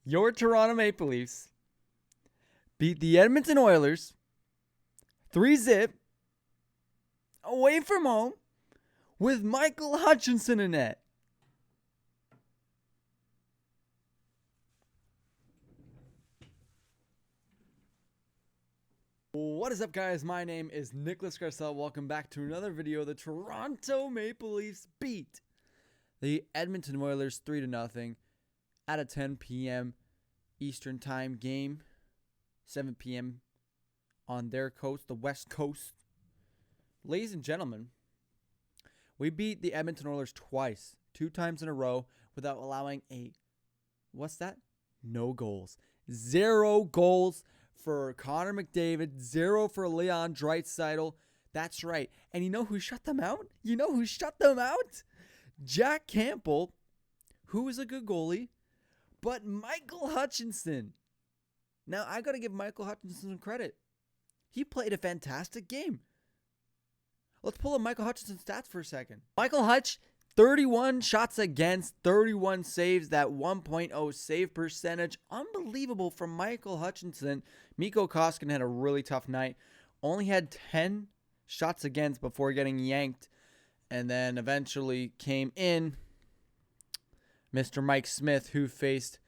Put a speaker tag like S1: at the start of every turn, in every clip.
S1: Your Toronto Maple Leafs beat the Edmonton Oilers 3-0 away from home with Michael Hutchinson in net. What is up, guys? My name is Nicholas Garcelle. Welcome back to another video. The Toronto Maple Leafs beat the Edmonton Oilers 3-0 at a 10 p.m. Eastern Time game, 7 p.m. on their coast, the West Coast. Ladies and gentlemen, we beat the Edmonton Oilers twice, 2 times in a row, without allowing no goals. 0 goals for Connor McDavid, 0 for Leon Draisaitl. That's right. And you know who shut them out? Jack Campbell, who is a good goalie, but Michael Hutchinson. Now, I got to give Michael Hutchinson some credit. He played a fantastic game. Let's pull up Michael Hutchinson's stats for a second. Michael Hutch, 31 shots against, 31 saves, that 1.0 save percentage. Unbelievable from Michael Hutchinson. Mikko Koskinen had a really tough night. Only had 10 shots against before getting yanked. And then eventually came in Mr. Mike Smith, who faced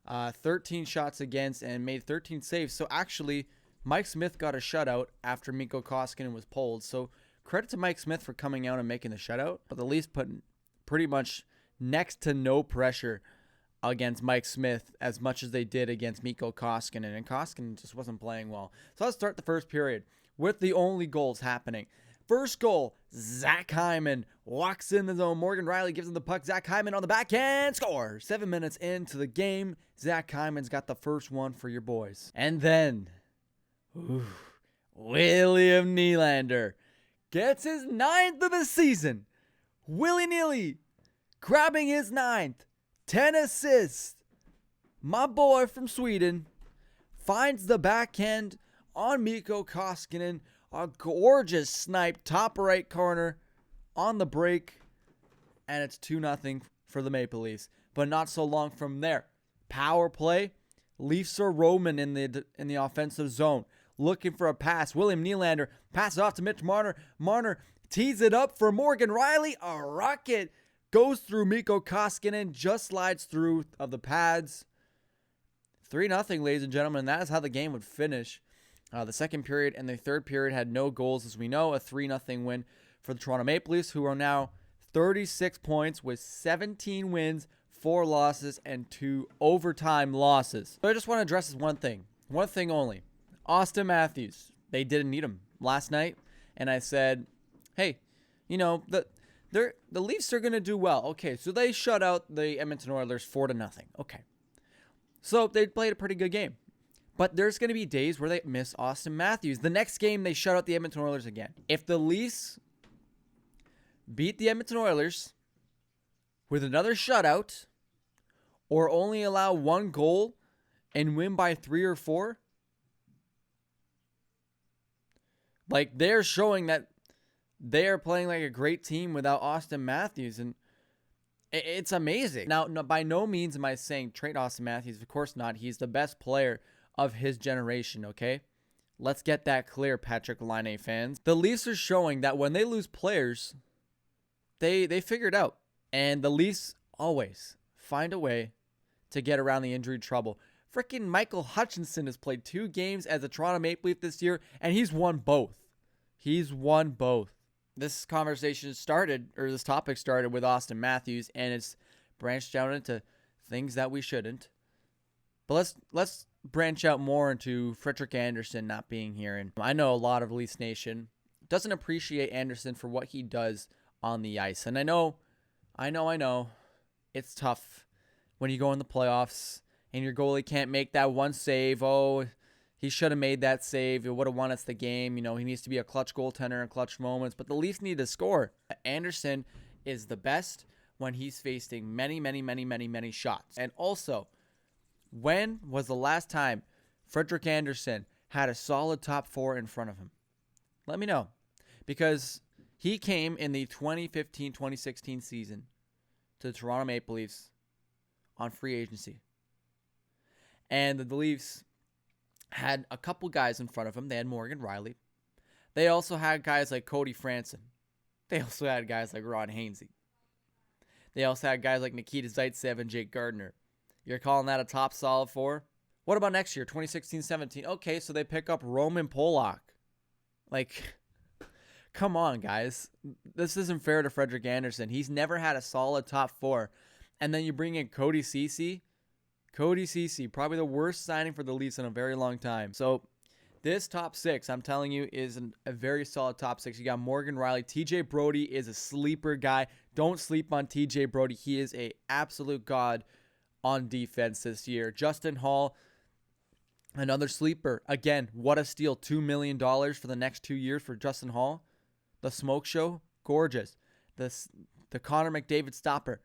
S1: 13 shots against and made 13 saves. So actually, Mike Smith got a shutout after Mikko Koskinen was pulled. So credit to Mike Smith for coming out and making the shutout. But the Leafs put pretty much next to no pressure against Mike Smith as much as they did against Mikko Koskinen. And Koskinen just wasn't playing well. So let's start the first period with the only goals happening. First goal, Zach Hyman walks in the zone. Morgan Rielly gives him the puck. Zach Hyman on the backhand, score. 7 minutes into the game, Zach Hyman's got the first one for your boys. And then, William Nylander gets his 9th of the season. Willy-nilly grabbing his 9th. 10 assists. My boy from Sweden finds the backhand on Mikko Koskinen. A gorgeous snipe, top right corner on the break. And it's 2-0 for the Maple Leafs. But not so long from there. Power play. Leafs are roaming in the offensive zone, looking for a pass. William Nylander passes off to Mitch Marner. Marner tees it up for Morgan Rielly. A rocket goes through Mikko Koskinen, just slides through of the pads. 3-0, ladies and gentlemen. And that is how the game would finish. The second period and the third period had no goals, as we know. A 3-0 win for the Toronto Maple Leafs, who are now 36 points with 17 wins, 4 losses, and 2 overtime losses. So I just want to address this one thing only. Austin Matthews, they didn't need him last night, and I said, hey, the Leafs are going to do well. Okay, so they shut out the Edmonton Oilers 4-0. Okay, so they played a pretty good game. But there's going to be days where they miss Austin Matthews. The next game, they shut out the Edmonton Oilers again. If the Leafs beat the Edmonton Oilers with another shutout or only allow 1 goal and win by 3 or 4, like, they're showing that they're playing like a great team without Austin Matthews. And it's amazing. Now, by no means am I saying trade Austin Matthews. Of course not. He's the best player of his generation, okay? Let's get that clear, Patrick Laine fans. The Leafs are showing that when they lose players, they figure it out. And the Leafs always find a way to get around the injury trouble. Freaking Michael Hutchinson has played 2 games as a Toronto Maple Leaf this year, and he's won both. This conversation started, or this topic started with Austin Matthews, and it's branched out into things that we shouldn't. But let's branch out more into Frederik Andersen not being here. And I know a lot of Leafs Nation doesn't appreciate Andersen for what he does on the ice. And I know, it's tough when you go in the playoffs and your goalie can't make that one save. Oh, he should have made that save. It would have won us the game. He needs to be a clutch goaltender in clutch moments. But the Leafs need to score. Andersen is the best when he's facing many shots. And also, when was the last time Frederik Andersen had a solid top 4 in front of him? Let me know. Because he came in the 2015-2016 season to the Toronto Maple Leafs on free agency. And the Leafs had a couple guys in front of him. They had Morgan Riley. They also had guys like Cody Franson. They also had guys like Ron Hainsey. They also had guys like Nikita Zaitsev and Jake Gardiner. You're calling that a top solid four? What about next year, 2016-17? Okay, so they pick up Roman Polak. Like, come on, guys. This isn't fair to Frederik Andersen. He's never had a solid top four. And then you bring in Cody Ceci. Cody Ceci, probably the worst signing for the Leafs in a very long time. So this top six, I'm telling you, is a very solid top six. You got Morgan Riley. TJ Brody is a sleeper guy. Don't sleep on TJ Brody. He is an absolute god on defense this year. Justin Hall, another sleeper. Again, what a steal. $2 million for the next 2 years for Justin Hall. The smoke show, gorgeous. The Connor McDavid stopper,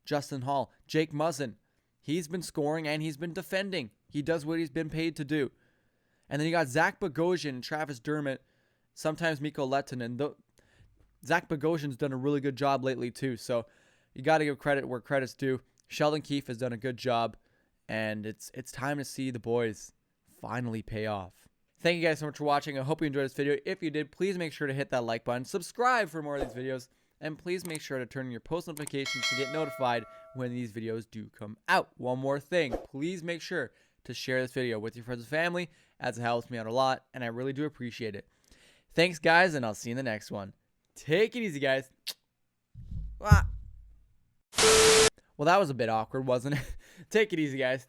S1: Justin Hall. Jake Muzzin, he's been scoring and he's been defending. He does what he's been paid to do. And then you got Zach Bogosian and Travis Dermott, sometimes Mikko Lehtinen. Zach Bogosian's done a really good job lately too, so you got to give credit where credit's due. Sheldon Keefe has done a good job, and it's time to see the boys finally pay off. Thank you guys so much for watching. I hope you enjoyed this video. If you did, please make sure to hit that like button, subscribe for more of these videos, and please make sure to turn on your post notifications to get notified when these videos do come out. One more thing, please make sure to share this video with your friends and family, as it helps me out a lot, and I really do appreciate it. Thanks, guys, and I'll see you in the next one. Take it easy, guys. Well, that was a bit awkward, wasn't it? Take it easy, guys.